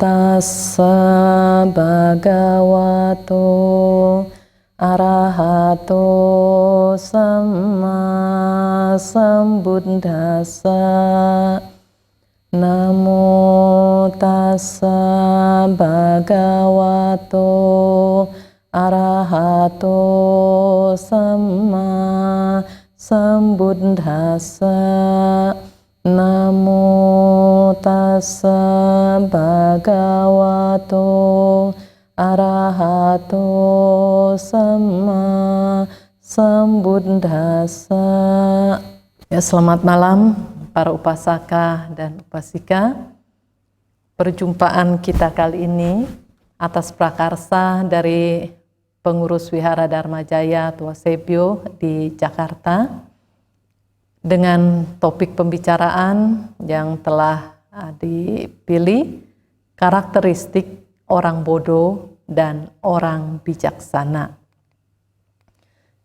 tassa bhagavato arahato samma sambuddhassa. Namo tassa bhagavato arahato samma sambuddhassa. Namo tassa bhagavato arahato samma sambuddhassa. Ya, selamat malam para upasaka dan upasika. Perjumpaan kita kali ini atas prakarsa dari pengurus Wihara Dharma Jaya Tua Sebio di Jakarta, dengan topik pembicaraan yang telah dipilih, karakteristik orang bodoh dan orang bijaksana.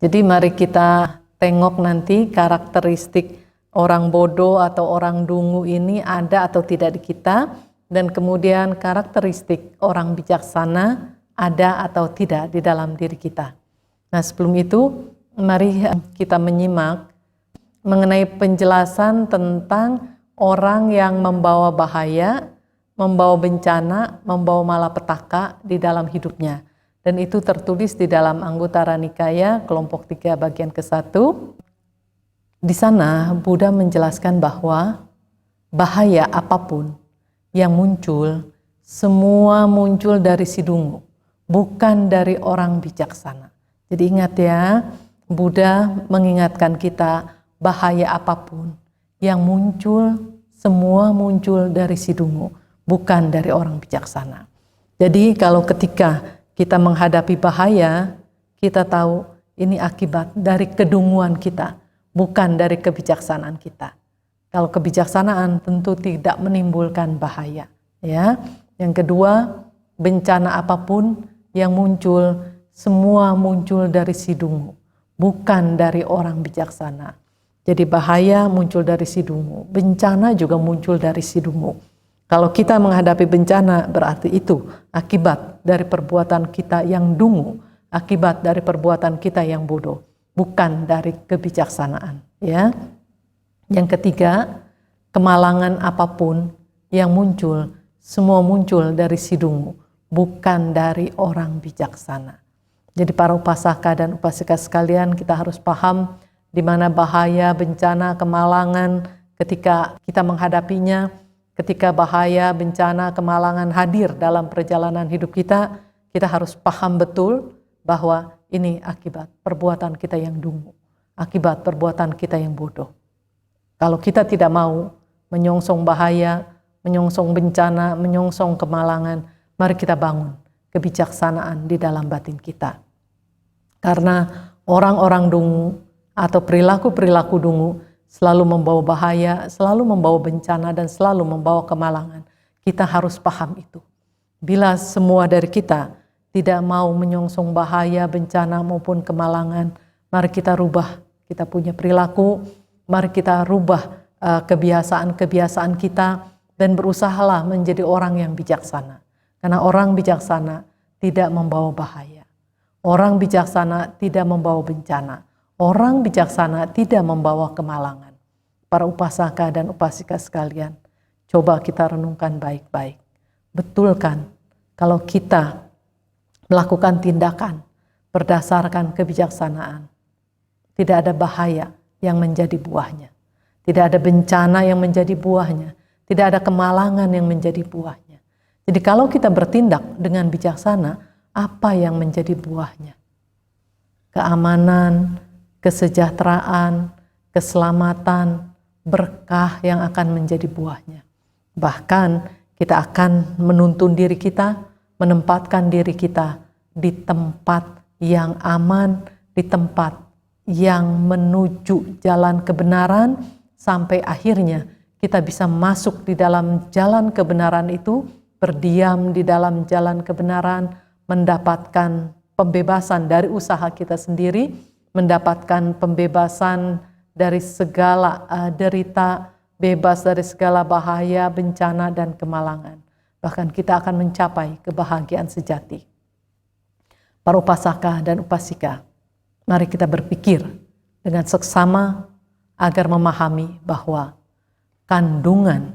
Jadi mari kita tengok nanti karakteristik orang bodoh atau orang dungu ini ada atau tidak di kita, dan kemudian karakteristik orang bijaksana ada atau tidak di dalam diri kita. Nah, sebelum itu mari kita menyimak mengenai penjelasan tentang orang yang membawa bahaya, membawa bencana, membawa malapetaka di dalam hidupnya. Dan itu tertulis di dalam Anguttara Nikaya kelompok 3 bagian ke-1. Di sana Buddha menjelaskan bahwa bahaya apapun yang muncul, semua muncul dari si dungu, bukan dari orang bijaksana. Jadi ingat ya, Buddha mengingatkan kita, bahaya apapun yang muncul, semua muncul dari si dungu, bukan dari orang bijaksana. Jadi kalau ketika kita menghadapi bahaya, kita tahu ini akibat dari kedunguan kita, bukan dari kebijaksanaan kita. Kalau kebijaksanaan tentu tidak menimbulkan bahaya. Ya. Yang kedua, bencana apapun yang muncul, semua muncul dari si dungu, bukan dari orang bijaksana. Jadi bahaya muncul dari si dungu, bencana juga muncul dari si dungu. Kalau kita menghadapi bencana, berarti itu akibat dari perbuatan kita yang dungu, akibat dari perbuatan kita yang bodoh, bukan dari kebijaksanaan. Ya. Yang ketiga, kemalangan apapun yang muncul, semua muncul dari si dungu, bukan dari orang bijaksana. Jadi para upasaka dan upasika sekalian, kita harus paham di mana bahaya, bencana, kemalangan ketika kita menghadapinya, ketika bahaya, bencana, kemalangan hadir dalam perjalanan hidup kita, kita harus paham betul bahwa ini akibat perbuatan kita yang dungu, akibat perbuatan kita yang bodoh. Kalau kita tidak mau menyongsong bahaya, menyongsong bencana, menyongsong kemalangan, mari kita bangun kebijaksanaan di dalam batin kita. Karena orang-orang dungu atau perilaku-perilaku dungu selalu membawa bahaya, selalu membawa bencana, dan selalu membawa kemalangan. Kita harus paham itu. Bila semua dari kita tidak mau menyongsong bahaya, bencana maupun kemalangan, mari kita rubah kita punya perilaku, mari kita rubah kebiasaan-kebiasaan kita, dan berusahalah menjadi orang yang bijaksana. Karena orang bijaksana tidak membawa bahaya. Orang bijaksana tidak membawa bencana. Orang bijaksana tidak membawa kemalangan. Para upasaka dan upasika sekalian, coba kita renungkan baik-baik. Betulkan kalau kita melakukan tindakan berdasarkan kebijaksanaan, tidak ada bahaya yang menjadi buahnya. Tidak ada bencana yang menjadi buahnya. Tidak ada kemalangan yang menjadi buahnya. Jadi kalau kita bertindak dengan bijaksana, apa yang menjadi buahnya? Keamanan, kesejahteraan, keselamatan, berkah yang akan menjadi buahnya. Bahkan kita akan menuntun diri kita, menempatkan diri kita di tempat yang aman, di tempat yang menuju jalan kebenaran, sampai akhirnya kita bisa masuk di dalam jalan kebenaran itu, berdiam di dalam jalan kebenaran, mendapatkan pembebasan dari usaha kita sendiri, mendapatkan pembebasan dari segala derita, bebas dari segala bahaya, bencana, dan kemalangan. bahkan kita akan mencapai kebahagiaan sejati. Para upasaka dan upasika, mari kita berpikir dengan seksama agar memahami bahwa kandungan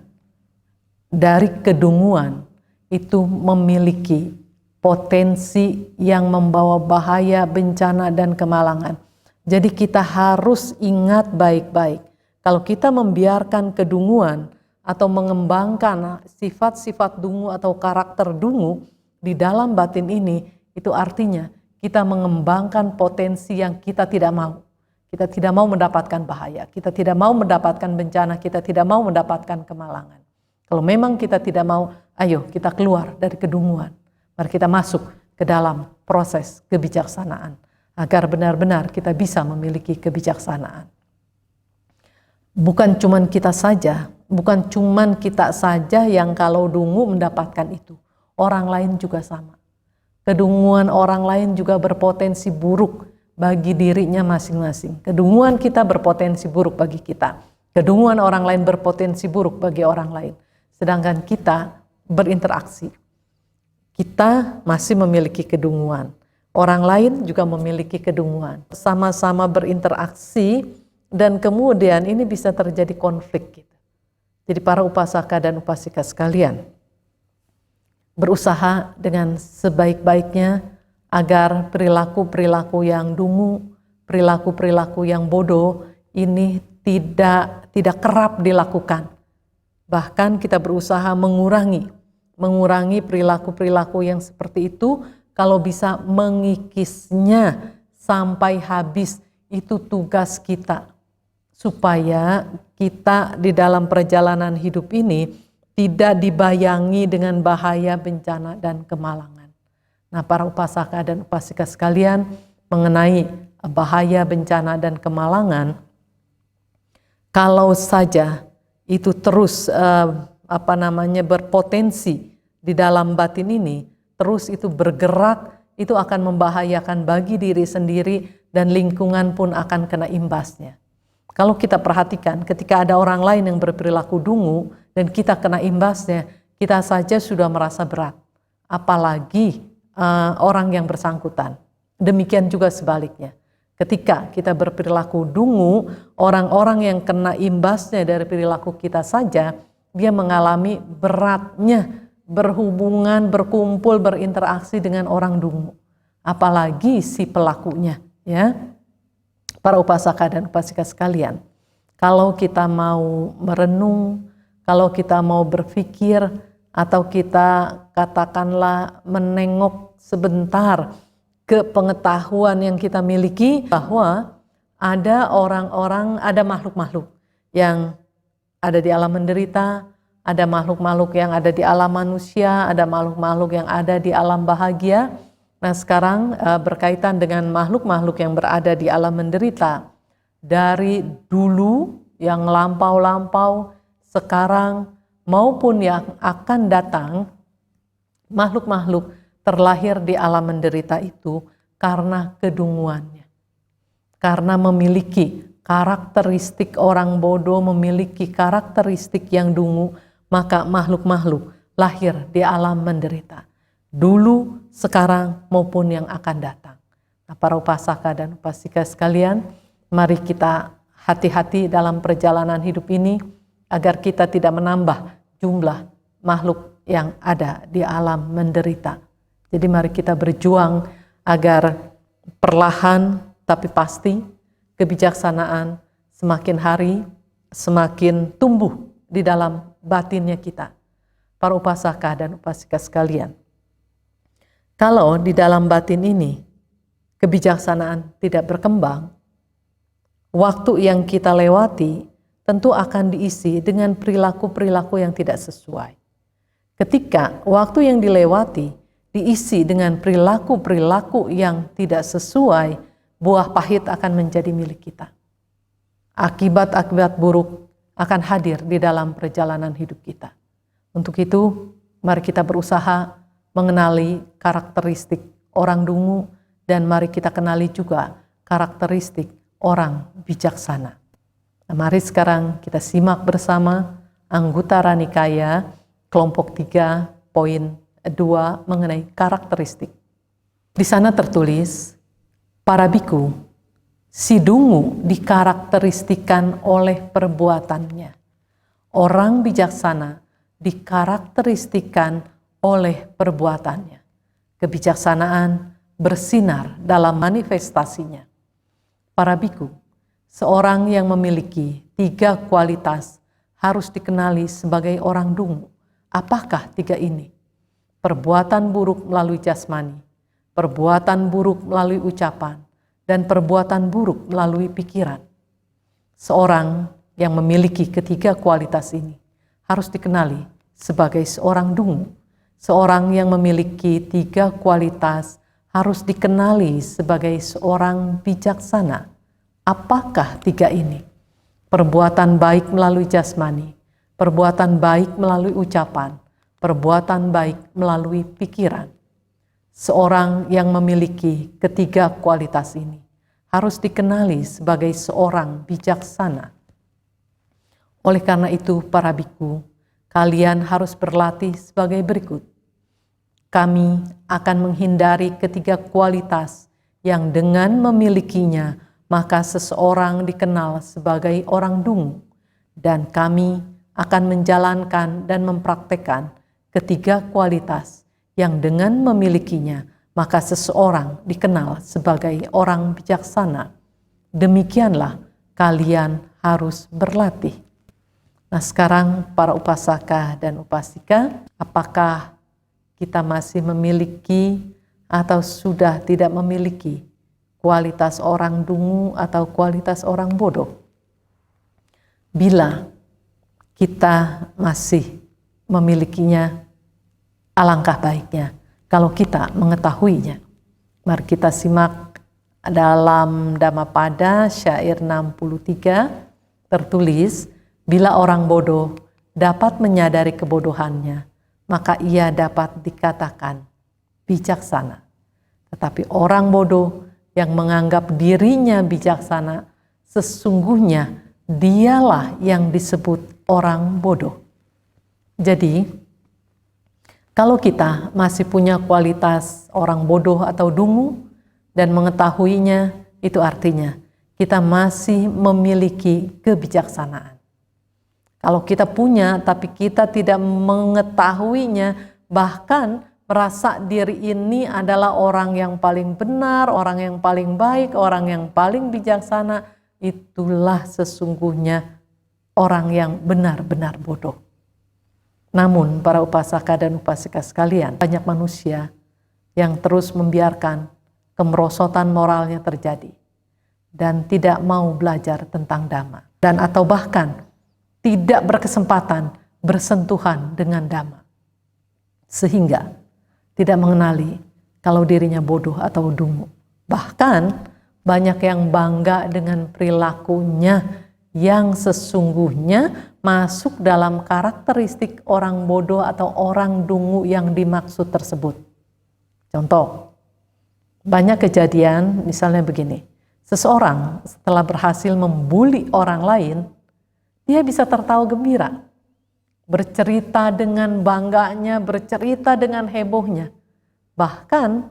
dari kedunguan itu memiliki potensi yang membawa bahaya, bencana, dan kemalangan. Jadi kita harus ingat baik-baik, kalau kita membiarkan kedunguan atau mengembangkan sifat-sifat dungu atau karakter dungu di dalam batin ini, itu artinya kita mengembangkan potensi yang kita tidak mau. Kita tidak mau mendapatkan bahaya, kita tidak mau mendapatkan bencana, kita tidak mau mendapatkan kemalangan. Kalau memang kita tidak mau, ayo kita keluar dari kedunguan. Mari kita masuk ke dalam proses kebijaksanaan, agar benar-benar kita bisa memiliki kebijaksanaan. Bukan cuman kita saja, bukan cuman kita saja yang kalau dungu mendapatkan itu. Orang lain juga sama. Kedunguan orang lain juga berpotensi buruk bagi dirinya masing-masing. Kedunguan kita berpotensi buruk bagi kita. Kedunguan orang lain berpotensi buruk bagi orang lain. Sedangkan kita berinteraksi. Kita masih memiliki kedunguan. Orang lain juga memiliki kedunguan. Sama-sama berinteraksi dan kemudian ini bisa terjadi konflik. Jadi para upasaka dan upasika sekalian, berusaha dengan sebaik-baiknya agar perilaku-perilaku yang dungu, perilaku-perilaku yang bodoh ini tidak kerap dilakukan. Bahkan kita berusaha mengurangi perilaku-perilaku yang seperti itu, kalau bisa mengikisnya sampai habis. Itu tugas kita, supaya kita di dalam perjalanan hidup ini tidak dibayangi dengan bahaya, bencana, dan kemalangan. Nah, para upasaka dan upasika sekalian, mengenai bahaya, bencana, dan kemalangan, kalau saja itu terus berpotensi di dalam batin ini, terus itu bergerak, itu akan membahayakan bagi diri sendiri dan lingkungan pun akan kena imbasnya. Kalau kita perhatikan, ketika ada orang lain yang berperilaku dungu dan kita kena imbasnya, kita saja sudah merasa berat, apalagi orang yang bersangkutan. Demikian juga sebaliknya. Ketika kita berperilaku dungu, orang-orang yang kena imbasnya dari perilaku kita saja, dia mengalami beratnya berhubungan, berkumpul, berinteraksi dengan orang dungu. Apalagi si pelakunya, ya. Para upasaka dan upasika sekalian, kalau kita mau merenung, kalau kita mau berpikir, atau kita katakanlah menengok sebentar ke pengetahuan yang kita miliki, bahwa ada orang-orang, ada makhluk-makhluk yang ada di alam menderita, ada makhluk-makhluk yang ada di alam manusia, ada makhluk-makhluk yang ada di alam bahagia. Nah, sekarang berkaitan dengan makhluk-makhluk yang berada di alam menderita, dari dulu yang lampau-lampau, sekarang maupun yang akan datang, makhluk-makhluk terlahir di alam menderita itu karena kedunguannya. Karena memiliki karakteristik orang bodoh, memiliki karakteristik yang dungu, maka makhluk-makhluk lahir di alam menderita. Dulu, sekarang, maupun yang akan datang. Nah, para upasaka dan upasika sekalian, mari kita hati-hati dalam perjalanan hidup ini, agar kita tidak menambah jumlah makhluk yang ada di alam menderita. Jadi mari kita berjuang agar perlahan tapi pasti kebijaksanaan semakin hari semakin tumbuh di dalam batinnya kita. Para upasaka dan upasika sekalian, kalau di dalam batin ini kebijaksanaan tidak berkembang, waktu yang kita lewati tentu akan diisi dengan perilaku-perilaku yang tidak sesuai. Ketika waktu yang dilewati diisi dengan perilaku-perilaku yang tidak sesuai, buah pahit akan menjadi milik kita. Akibat-akibat buruk akan hadir di dalam perjalanan hidup kita. Untuk itu, mari kita berusaha mengenali karakteristik orang dungu, dan mari kita kenali juga karakteristik orang bijaksana. Nah, mari sekarang kita simak bersama Anggutara Nikaya kelompok 3 poin 2 mengenai karakteristik. Di sana tertulis, para biku, si dungu dikarakteristikan oleh perbuatannya. Orang bijaksana dikarakteristikan oleh perbuatannya. Kebijaksanaan bersinar dalam manifestasinya. Para biku, seorang yang memiliki 3 kualitas harus dikenali sebagai orang dungu. Apakah 3 ini? Perbuatan buruk melalui jasmani, perbuatan buruk melalui ucapan, dan perbuatan buruk melalui pikiran. Seorang yang memiliki ketiga kualitas ini harus dikenali sebagai seorang dungu. Seorang yang memiliki 3 kualitas harus dikenali sebagai seorang bijaksana. Apakah 3 ini? Perbuatan baik melalui jasmani, perbuatan baik melalui ucapan, perbuatan baik melalui pikiran. Seorang yang memiliki ketiga kualitas ini harus dikenali sebagai seorang bijaksana. Oleh karena itu, para biku, kalian harus berlatih sebagai berikut. Kami akan menghindari ketiga kualitas yang dengan memilikinya maka seseorang dikenal sebagai orang dungu, dan kami akan menjalankan dan mempraktekkan ketiga kualitas yang dengan memilikinya maka seseorang dikenal sebagai orang bijaksana. Demikianlah kalian harus berlatih. Nah, sekarang para upasaka dan upasika, apakah kita masih memiliki atau sudah tidak memiliki kualitas orang dungu atau kualitas orang bodoh? Bila kita masih memilikinya, alangkah baiknya kalau kita mengetahuinya. Mari kita simak dalam Dhammapada syair 63 tertulis, bila orang bodoh dapat menyadari kebodohannya, maka ia dapat dikatakan bijaksana. Tetapi orang bodoh yang menganggap dirinya bijaksana, sesungguhnya dialah yang disebut orang bodoh. Jadi, kalau kita masih punya kualitas orang bodoh atau dungu dan mengetahuinya, itu artinya kita masih memiliki kebijaksanaan. Kalau kita punya tapi kita tidak mengetahuinya, bahkan merasa diri ini adalah orang yang paling benar, orang yang paling baik, orang yang paling bijaksana, itulah sesungguhnya orang yang benar-benar bodoh. Namun para upasaka dan upasika sekalian, banyak manusia yang terus membiarkan kemerosotan moralnya terjadi dan tidak mau belajar tentang Dhamma, dan atau bahkan tidak berkesempatan bersentuhan dengan Dhamma, sehingga tidak mengenali kalau dirinya bodoh atau dungu. Bahkan banyak yang bangga dengan perilakunya yang sesungguhnya masuk dalam karakteristik orang bodoh atau orang dungu yang dimaksud tersebut. Contoh, banyak kejadian misalnya begini, seseorang setelah berhasil membuli orang lain, dia bisa tertawa gembira, bercerita dengan bangganya, bercerita dengan hebohnya. Bahkan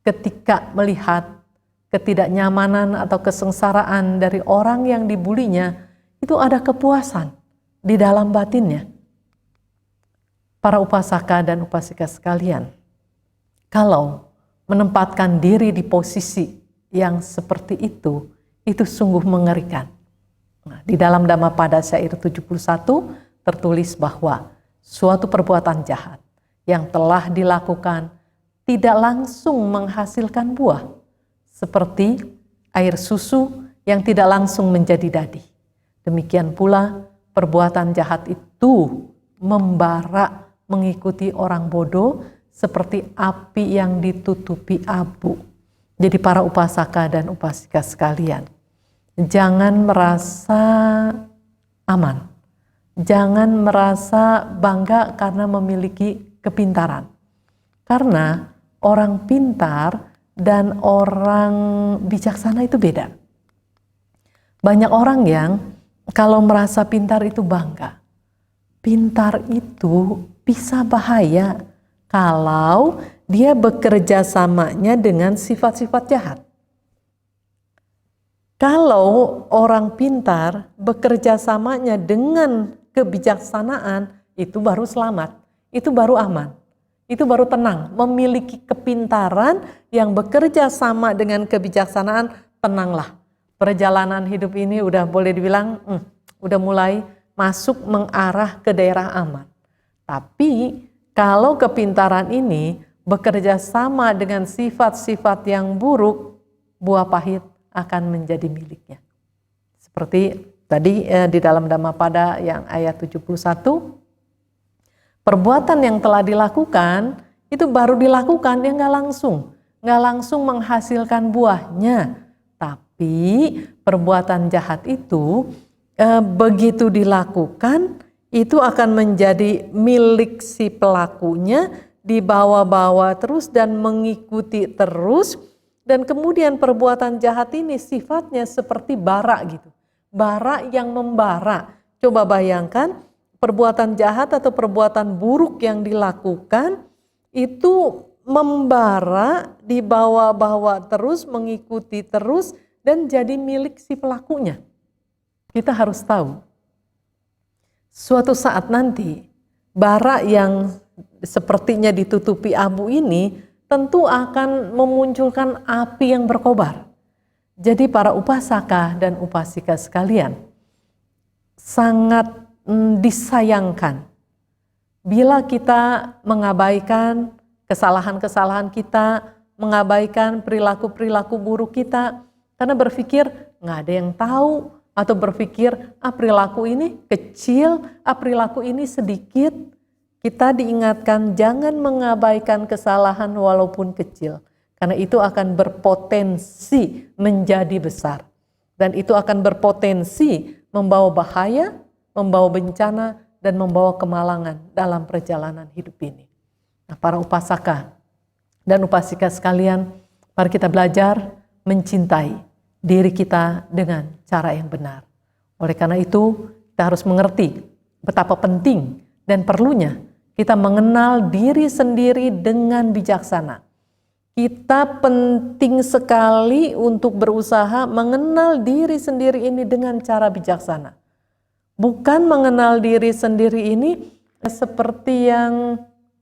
ketika melihat ketidaknyamanan atau kesengsaraan dari orang yang dibulinya, itu ada kepuasan di dalam batinnya. Para upasaka dan upasika sekalian, kalau menempatkan diri di posisi yang seperti itu sungguh mengerikan. Nah, di dalam Dhammapada syair 71 tertulis bahwa suatu perbuatan jahat yang telah dilakukan tidak langsung menghasilkan buah, seperti air susu yang tidak langsung menjadi dadi. Demikian pula perbuatan jahat itu membara mengikuti orang bodoh seperti api yang ditutupi abu. Jadi para upasaka dan upasika sekalian, jangan merasa aman. Jangan merasa bangga karena memiliki kepintaran. Karena orang pintar dan orang bijaksana itu beda. Banyak orang yang kalau merasa pintar itu bangga. Pintar itu bisa bahaya kalau dia bekerja samanya dengan sifat-sifat jahat. Kalau orang pintar bekerja samanya dengan kebijaksanaan, itu baru selamat, itu baru aman, itu baru tenang. Memiliki kepintaran yang bekerja sama dengan kebijaksanaan, tenanglah. Perjalanan hidup ini udah boleh dibilang, udah mulai masuk mengarah ke daerah aman. Tapi kalau kepintaran ini bekerja sama dengan sifat-sifat yang buruk, buah pahit akan menjadi miliknya. Seperti tadi di dalam Dhammapada yang ayat 71, perbuatan yang telah dilakukan itu baru dilakukan, dia nggak langsung menghasilkan buahnya. Tapi perbuatan jahat itu begitu dilakukan itu akan menjadi milik si pelakunya, dibawa-bawa terus dan mengikuti terus. Dan kemudian perbuatan jahat ini sifatnya seperti bara gitu. Bara yang membara. Coba bayangkan perbuatan jahat atau perbuatan buruk yang dilakukan itu membara, dibawa-bawa terus, mengikuti terus dan jadi milik si pelakunya. Kita harus tahu, suatu saat nanti bara yang sepertinya ditutupi abu ini tentu akan memunculkan api yang berkobar. Jadi para upasaka dan upasika sekalian, sangat disayangkan bila kita mengabaikan kesalahan-kesalahan kita, mengabaikan perilaku-perilaku buruk kita, karena berpikir nggak ada yang tahu, atau berpikir perilaku ini kecil, perilaku ini sedikit. Kita diingatkan jangan mengabaikan kesalahan walaupun kecil, karena itu akan berpotensi menjadi besar. Dan itu akan berpotensi membawa bahaya, membawa bencana, dan membawa kemalangan dalam perjalanan hidup ini. Nah, para upasaka dan upasika sekalian, mari kita belajar mencintai diri kita dengan cara yang benar. Oleh karena itu, kita harus mengerti betapa penting dan perlunya kita mengenal diri sendiri dengan bijaksana. Kita penting sekali untuk berusaha mengenal diri sendiri ini dengan cara bijaksana. Bukan mengenal diri sendiri ini seperti yang,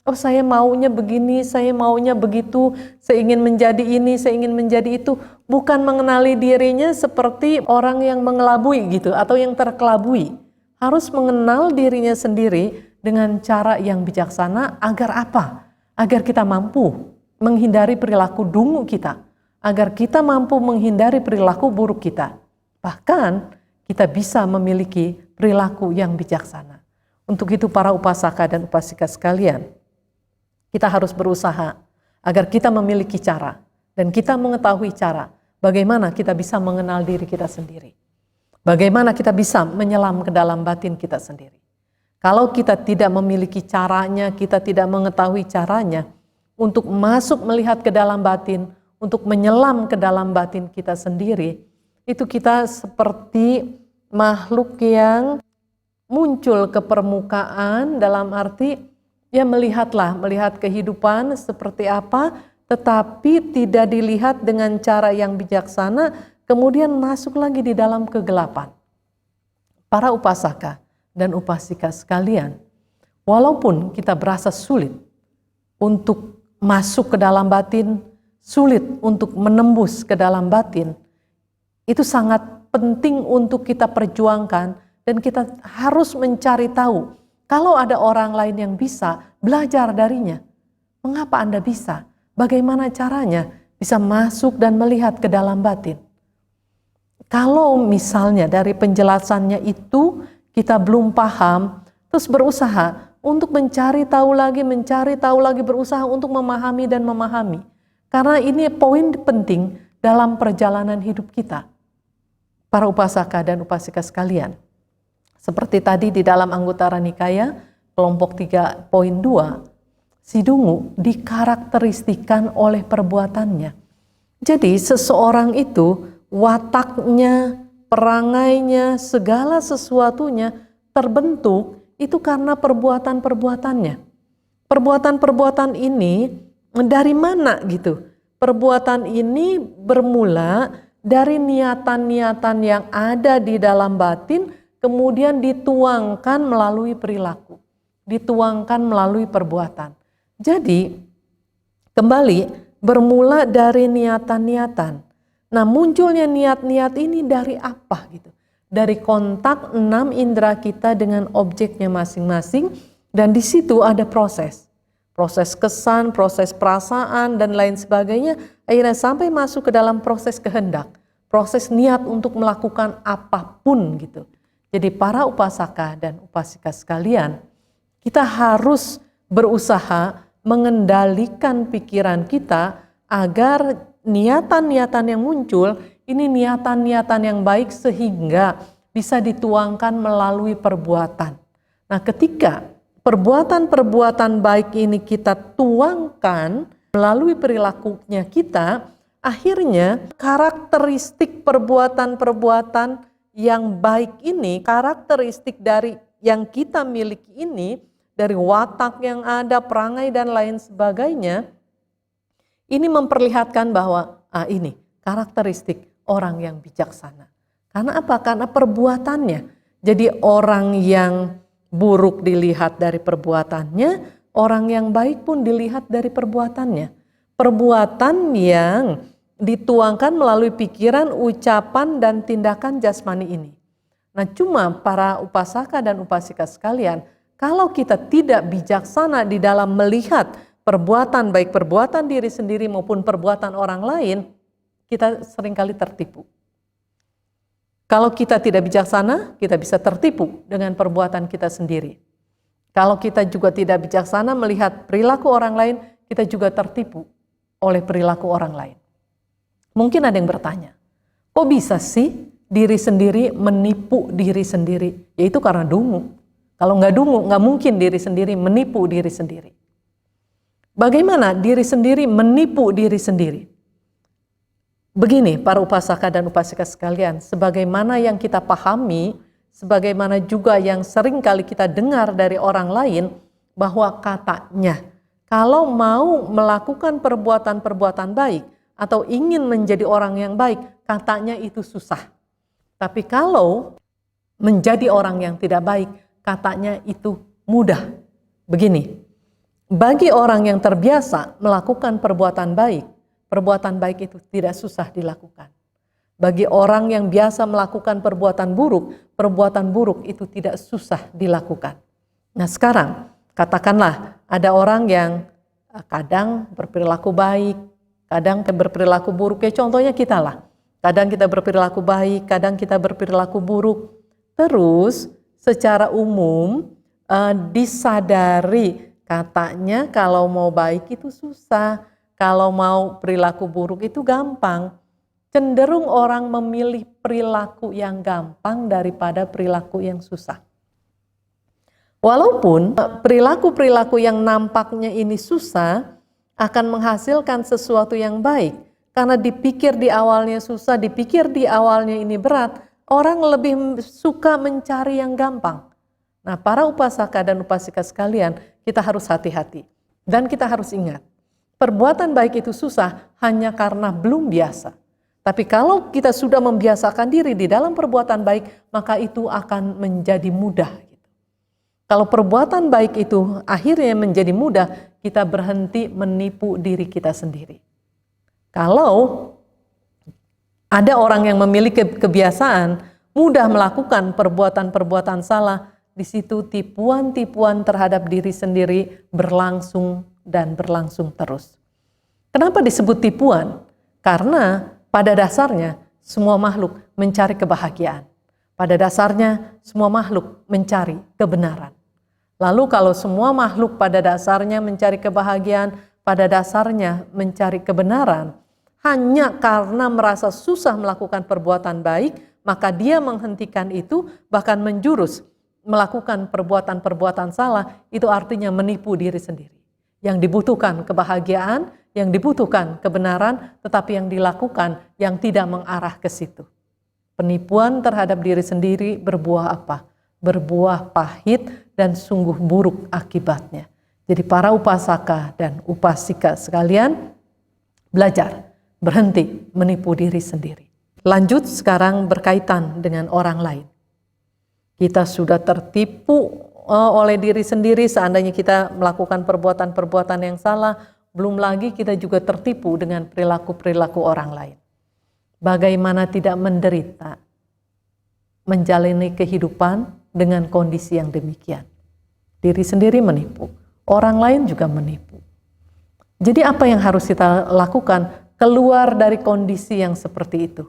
saya maunya begini, saya maunya begitu, saya ingin menjadi ini, saya ingin menjadi itu. Bukan mengenali dirinya seperti orang yang mengelabui gitu, atau yang terkelabui. Harus mengenal dirinya sendiri dengan cara yang bijaksana. Agar apa? Agar kita mampu menghindari perilaku dungu kita, agar kita mampu menghindari perilaku buruk kita. Bahkan kita bisa memiliki perilaku yang bijaksana. Untuk itu para upasaka dan upasika sekalian, kita harus berusaha agar kita memiliki cara dan kita mengetahui cara bagaimana kita bisa mengenal diri kita sendiri. Bagaimana kita bisa menyelam ke dalam batin kita sendiri. Kalau kita tidak memiliki caranya, kita tidak mengetahui caranya untuk masuk melihat ke dalam batin, untuk menyelam ke dalam batin kita sendiri, itu kita seperti makhluk yang muncul ke permukaan dalam arti ya melihat kehidupan seperti apa, tetapi tidak dilihat dengan cara yang bijaksana, kemudian masuk lagi di dalam kegelapan. Para upasaka dan upasika sekalian, walaupun kita berasa sulit untuk masuk ke dalam batin, sulit untuk menembus ke dalam batin, itu sangat penting untuk kita perjuangkan dan kita harus mencari tahu. Kalau ada orang lain yang bisa, belajar darinya. Mengapa Anda bisa? Bagaimana caranya bisa masuk dan melihat ke dalam batin? Kalau misalnya dari penjelasannya itu kita belum paham, terus berusaha untuk mencari tahu lagi, berusaha untuk memahami dan memahami. Karena ini poin penting dalam perjalanan hidup kita. Para upasaka dan upasika sekalian. Seperti tadi di dalam Anguttara Nikaya, kelompok 3.2, si dungu dikarakteristikan oleh perbuatannya. Jadi seseorang itu wataknya, perangainya, segala sesuatunya terbentuk itu karena perbuatan-perbuatannya. perbuatan-perbuatan ini dari mana gitu? Perbuatan ini bermula dari niatan-niatan yang ada di dalam batin, kemudian dituangkan melalui perilaku, dituangkan melalui perbuatan. Jadi kembali bermula dari niatan-niatan. Nah, munculnya niat-niat ini dari apa gitu? Dari kontak 6 indera kita dengan objeknya masing-masing, dan di situ ada proses kesan, proses perasaan, dan lain sebagainya, akhirnya sampai masuk ke dalam proses kehendak, proses niat untuk melakukan apapun gitu. Jadi para upasaka dan upasika sekalian, kita harus berusaha mengendalikan pikiran kita agar niatan-niatan yang muncul ini niatan-niatan yang baik sehingga bisa dituangkan melalui perbuatan. Nah, ketika perbuatan-perbuatan baik ini kita tuangkan melalui perilakunya kita, akhirnya karakteristik perbuatan-perbuatan yang baik ini, karakteristik dari yang kita miliki ini, dari watak yang ada, perangai dan lain sebagainya, ini memperlihatkan bahwa ini karakteristik orang yang bijaksana. Karena apa? Karena perbuatannya. Jadi orang yang buruk dilihat dari perbuatannya, orang yang baik pun dilihat dari perbuatannya. Perbuatan yang dituangkan melalui pikiran, ucapan, dan tindakan jasmani ini. Nah, cuma para upasaka dan upasika sekalian, kalau kita tidak bijaksana di dalam melihat perbuatan, baik perbuatan diri sendiri maupun perbuatan orang lain, kita seringkali tertipu. Kalau kita tidak bijaksana, kita bisa tertipu dengan perbuatan kita sendiri. Kalau kita juga tidak bijaksana melihat perilaku orang lain, kita juga tertipu oleh perilaku orang lain. Mungkin ada yang bertanya, kok bisa sih diri sendiri menipu diri sendiri? Yaitu karena dungu. Kalau nggak dungu, nggak mungkin diri sendiri menipu diri sendiri. Bagaimana diri sendiri menipu diri sendiri? Begini para upasaka dan upasika sekalian, sebagaimana yang kita pahami, sebagaimana juga yang sering kali kita dengar dari orang lain, bahwa katanya kalau mau melakukan perbuatan-perbuatan baik atau ingin menjadi orang yang baik, katanya itu susah. Tapi kalau menjadi orang yang tidak baik, katanya itu mudah. Begini, bagi orang yang terbiasa melakukan perbuatan baik itu tidak susah dilakukan. Bagi orang yang biasa melakukan perbuatan buruk itu tidak susah dilakukan. Nah, sekarang katakanlah ada orang yang kadang berperilaku baik, kadang berperilaku buruk. Ya contohnya kita lah. Kadang kita berperilaku baik, kadang kita berperilaku buruk. Terus secara umum disadari katanya kalau mau baik itu susah. Kalau mau perilaku buruk itu gampang. Cenderung orang memilih perilaku yang gampang daripada perilaku yang susah. Walaupun perilaku-perilaku yang nampaknya ini susah akan menghasilkan sesuatu yang baik. Karena dipikir di awalnya susah, dipikir di awalnya ini berat, orang lebih suka mencari yang gampang. Nah, para upasaka dan upasika sekalian, kita harus hati-hati. Dan kita harus ingat, perbuatan baik itu susah hanya karena belum biasa. Tapi kalau kita sudah membiasakan diri di dalam perbuatan baik, maka itu akan menjadi mudah. Kalau perbuatan baik itu akhirnya menjadi mudah, kita berhenti menipu diri kita sendiri. Kalau ada orang yang memiliki kebiasaan mudah melakukan perbuatan-perbuatan salah, di situ tipuan-tipuan terhadap diri sendiri berlangsung dan berlangsung terus. Kenapa disebut tipuan? Karena pada dasarnya semua makhluk mencari kebahagiaan. Pada dasarnya semua makhluk mencari kebenaran. Lalu kalau semua makhluk pada dasarnya mencari kebahagiaan, pada dasarnya mencari kebenaran, hanya karena merasa susah melakukan perbuatan baik, maka dia menghentikan itu, bahkan menjurus melakukan perbuatan-perbuatan salah, itu artinya menipu diri sendiri. Yang dibutuhkan kebahagiaan, yang dibutuhkan kebenaran, tetapi yang dilakukan yang tidak mengarah ke situ. Penipuan terhadap diri sendiri berbuah apa? Berbuah pahit dan sungguh buruk akibatnya. Jadi para upasaka dan upasika sekalian, belajar berhenti menipu diri sendiri. Lanjut sekarang berkaitan dengan orang lain. Kita sudah tertipu oleh diri sendiri seandainya kita melakukan perbuatan-perbuatan yang salah, belum lagi kita juga tertipu dengan perilaku-perilaku orang lain. Bagaimana tidak menderita menjalani kehidupan dengan kondisi yang demikian. Diri sendiri menipu, orang lain juga menipu. Jadi apa yang harus kita lakukan? Keluar dari kondisi yang seperti itu.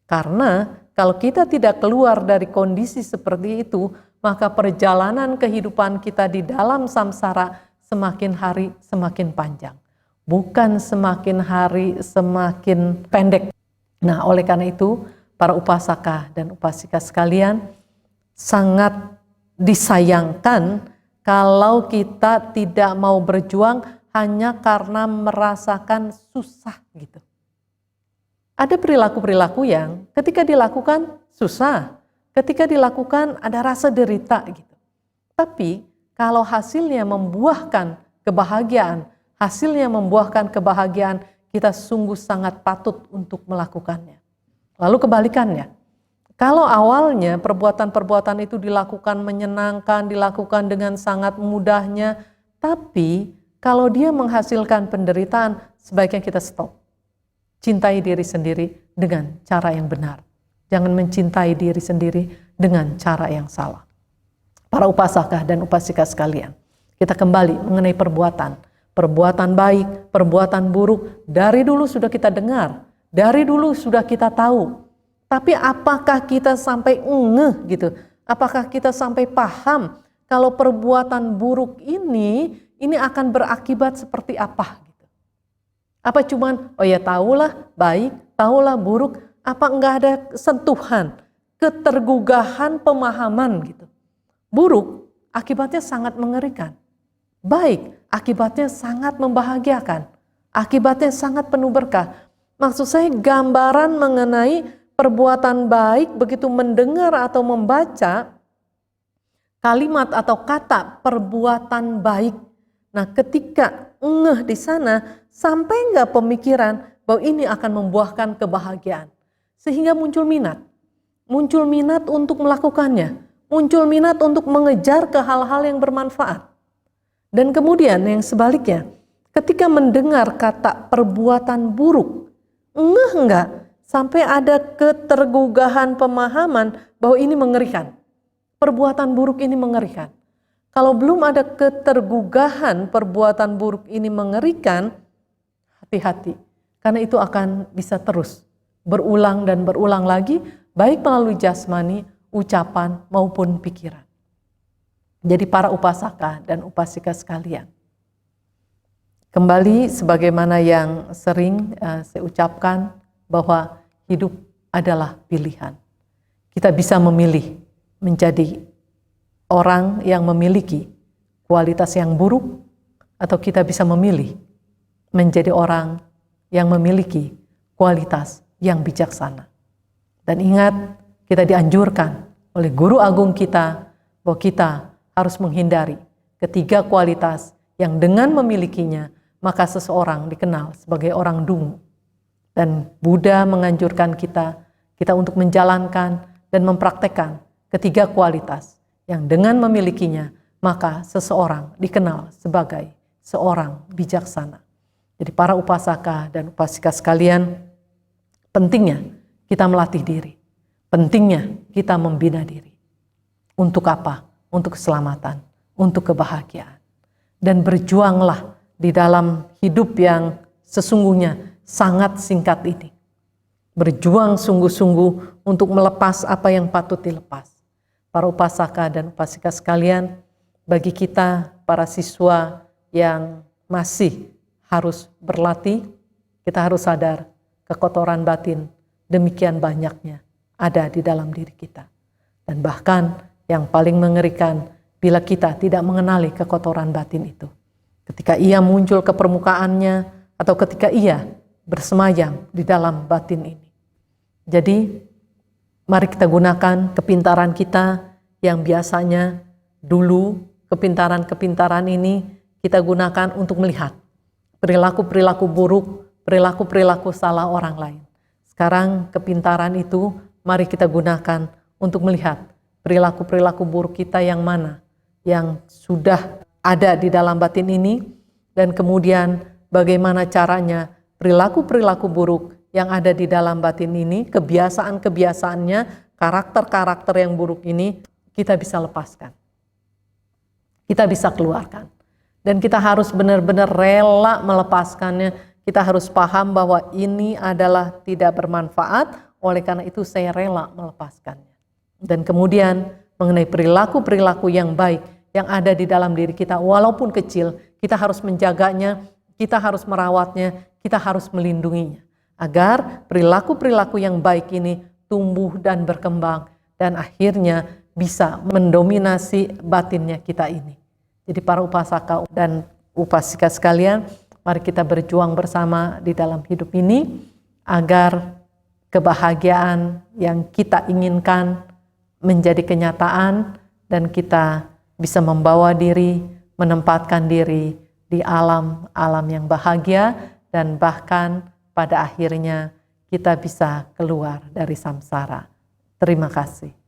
Karena kalau kita tidak keluar dari kondisi seperti itu, maka perjalanan kehidupan kita di dalam samsara semakin hari semakin panjang. Bukan semakin hari semakin pendek. Nah, oleh karena itu, para upasaka dan upasika sekalian, sangat disayangkan kalau kita tidak mau berjuang hanya karena merasakan susah gitu. Ada perilaku-perilaku yang ketika dilakukan susah, ketika dilakukan ada rasa derita gitu. Tapi kalau hasilnya membuahkan kebahagiaan, kita sungguh sangat patut untuk melakukannya. Lalu kebalikannya, kalau awalnya perbuatan-perbuatan itu dilakukan menyenangkan, dilakukan dengan sangat mudahnya, tapi kalau dia menghasilkan penderitaan, sebaiknya kita stop. Cintai diri sendiri dengan cara yang benar. Jangan mencintai diri sendiri dengan cara yang salah. Para upasaka dan upasika sekalian, kita kembali mengenai perbuatan. Perbuatan baik, perbuatan buruk, dari dulu sudah kita dengar, dari dulu sudah kita tahu. Tapi apakah kita sampai ngeh gitu? Apakah kita sampai paham kalau perbuatan buruk ini akan berakibat seperti apa? Gitu. Apa cuman, oh ya tahulah baik, tahulah buruk, apa enggak ada sentuhan, ketergugahan pemahaman gitu. Buruk akibatnya sangat mengerikan. Baik akibatnya sangat membahagiakan. Akibatnya sangat penuh berkah. Maksud saya gambaran mengenai perbuatan baik begitu mendengar atau membaca kalimat atau kata perbuatan baik. Nah, ketika ngeh di sana, sampai enggak pemikiran bahwa ini akan membuahkan kebahagiaan. Sehingga muncul minat untuk melakukannya, muncul minat untuk mengejar ke hal-hal yang bermanfaat. Dan kemudian yang sebaliknya, ketika mendengar kata perbuatan buruk, ngeh enggak? Sampai ada ketergugahan pemahaman bahwa ini mengerikan. Perbuatan buruk ini mengerikan. Kalau belum ada ketergugahan perbuatan buruk ini mengerikan, hati-hati. Karena itu akan bisa terus berulang dan berulang lagi, baik melalui jasmani, ucapan maupun pikiran. Jadi para upasaka dan upasika sekalian, kembali sebagaimana yang sering saya ucapkan, bahwa hidup adalah pilihan. Kita bisa memilih menjadi orang yang memiliki kualitas yang buruk, atau kita bisa memilih menjadi orang yang memiliki kualitas yang bijaksana. Dan ingat, kita dianjurkan oleh guru agung kita bahwa kita harus menghindari ketiga kualitas yang dengan memilikinya maka seseorang dikenal sebagai orang dungu. Dan Buddha menganjurkan kita untuk menjalankan dan mempraktekkan ketiga kualitas yang dengan memilikinya maka seseorang dikenal sebagai seorang bijaksana. Jadi para upasaka dan upasika sekalian, pentingnya kita melatih diri, pentingnya kita membina diri. Untuk apa? Untuk keselamatan, untuk kebahagiaan. Dan berjuanglah di dalam hidup yang sesungguhnya sangat singkat ini. Berjuang sungguh-sungguh untuk melepas apa yang patut dilepas. Para upasaka dan upasika sekalian, bagi kita para siswa yang masih harus berlatih, kita harus sadar kekotoran batin demikian banyaknya ada di dalam diri kita. Dan bahkan yang paling mengerikan bila kita tidak mengenali kekotoran batin itu. Ketika ia muncul ke permukaannya atau ketika ia bersemayam di dalam batin ini. Jadi mari kita gunakan kepintaran kita yang biasanya dulu kepintaran-kepintaran ini kita gunakan untuk melihat perilaku-perilaku buruk, perilaku-perilaku salah orang lain. Sekarang kepintaran itu mari kita gunakan untuk melihat perilaku-perilaku buruk kita yang mana, yang sudah ada di dalam batin ini, dan kemudian bagaimana caranya perilaku-perilaku buruk yang ada di dalam batin ini, kebiasaan-kebiasaannya, karakter-karakter yang buruk ini kita bisa lepaskan. Kita bisa keluarkan. Dan kita harus benar-benar rela melepaskannya. Kita harus paham bahwa ini adalah tidak bermanfaat, oleh karena itu saya rela melepaskannya. Dan kemudian mengenai perilaku-perilaku yang baik yang ada di dalam diri kita, walaupun kecil, kita harus menjaganya, kita harus merawatnya, kita harus melindunginya. Agar perilaku-perilaku yang baik ini tumbuh dan berkembang, dan akhirnya bisa mendominasi batinnya kita ini. Jadi para upasaka dan upasika sekalian, mari kita berjuang bersama di dalam hidup ini agar kebahagiaan yang kita inginkan menjadi kenyataan dan kita bisa membawa diri, menempatkan diri di alam yang bahagia, dan bahkan pada akhirnya kita bisa keluar dari samsara. Terima kasih.